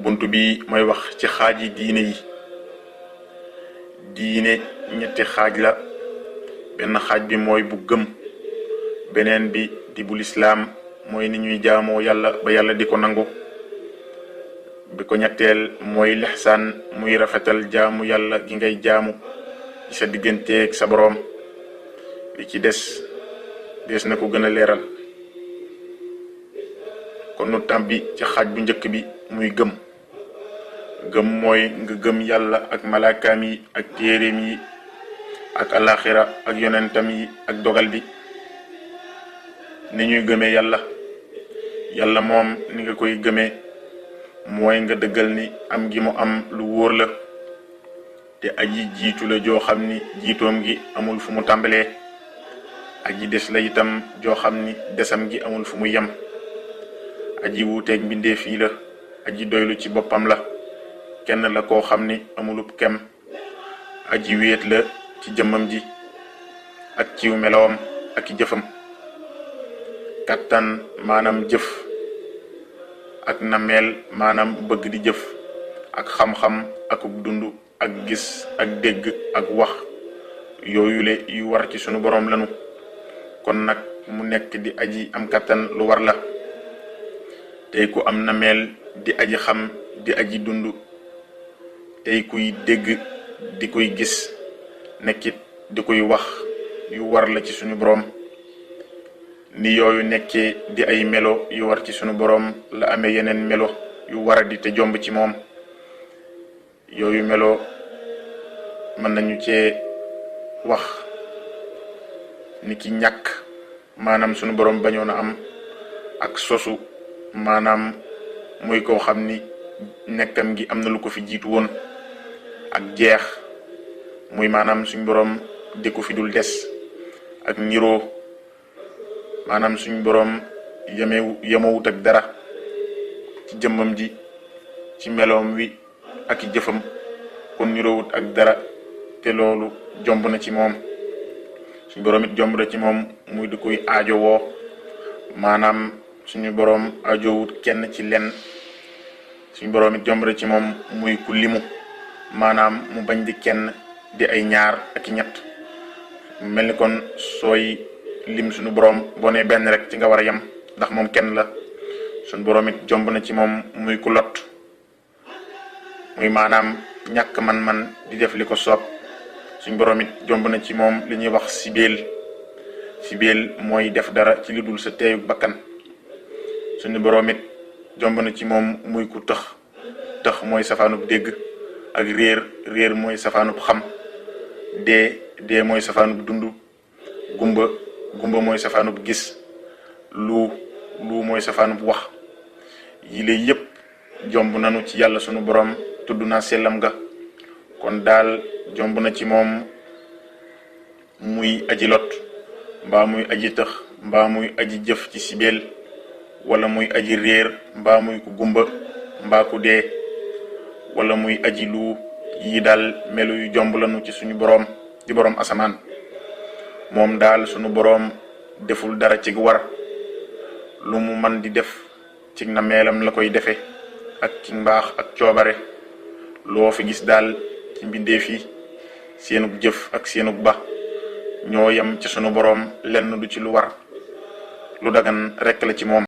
buntu bi mooy wax ci xaaji diine yi. diine ñetti xaaj la, benn xaaj bi mooy bu gëm, beneen bi di bu lislaam mooy ni ñuy jaamoo yàlla ba yàlla di ko nangu, bi ko ñetteel mooy lixsaan muy rafetal jaamu yàlla gi ngay jaamu ci sa digganteeg sa boroom. li ci des na ko gën a leeral. kon nu tàmbi ci xaaj bu njëkk bi muy gëm. gëm mooy nga gëm yàlla ak malaakaam yi ak téeréem yi ak alaxira ak yonentam yi ak dogal bi. ni ñuy gëmee yàlla moom ni nga koy gëmee mooy nga dëggal ni am gi mu am lu wóor la, te aji jiitu la joo xam ni jiitoom gi amul fu mu tàmbalee, aji des la itam joo xam ni desam gi amul fu mu yem, aji wuuteeg mbindeef yi la, aji doylu ci boppam la, kenn la koo xam ni amulub kem, aji wéet la ci jëmmam ji ak ciw melowam ak i jëfam. kattan maanaam jëf, ak nameel maanaam bëgg di jëf, ak xam-xam akuk dund ak gis ak dégg ak wax, yooyule yu war ci sunu boroom lanu. kon nag mu nekk di aji am kattan lu war la, tey ku am nameel di aji xam di aji dund, tey kuy dégg di koy gis, nekkit di koy wax yu war la ci sunu boroom. ni yooyu nekkee di ay melo yu war ci sunu boroom la amee yeneen melo yu war a di te jomb ci moom. yooyu melo mën nañu cee wax ni ki ñàkk, maanaam sunu boroom bañoon a am, ak sosu, maanaam muy koo xam ni nekkam gi am na lu ko fi jiitu woon, ak jeex, muy maanaam suñ boroom di ko fi dul des, ak niroo, maanaam suñ boroom yemewut ak dara ci jëmmam ji, ci meloom wi ak i jëfam, kon niroowut ak dara, te loolu jomb na ci moom. suñ boroom it jomb na ci moom muy di koy aajowoo, maanaam suñu boroom aajowut kenn ci lenn. suñ boroom it jomb na ci moom muy ku limu, maanaam mu bañ di kenn di ay ñaar ak i ñett. mel ni kon sooy lim suñu boroom boo nee benn rek ci nga war a yem, ndax moom kenn la. suñu boroom it jomb na ci moom muy ku lot, muy maanaam ñàkk man-man di def li ko soob. suñu boroom it jomb na ci moom li ñuy wax sibeel mooy def dara ci lu dul sa teeyu bakkan. suñu boroom it jomb na ci moom muy ku tëx mooy safaanub dégg, ak réer mooy safaanub xam, dee mooy safaanub dund, gumba mooy safaanub gis, lu mooy safaanub wax. yile yépp jomb nanu ci yàlla sunu boroom, tudd naa sellam ga. kon daal jomb na ci moom muy aji lot, mbaa muy aji tëx, mbaa muy aji jëf ci sibeel, wala muy aji réer, mbaa muy ku gumba, mbaa ku dee, wala muy aji lu. yi daal melu yu jomb lanu ci suñu boroom di boroom asamaan. moom daal sunu boroom deful dara ci war, lu mu man di def ci na meelam la koy defe, ak ci mbaax ak coobare. loo fi gis daal ci mbindeef yi, seenug jëf ak seenug ba ñoo yem ci sunu boroom, lenn du ci lu war, lu dagan rekk la ci moom.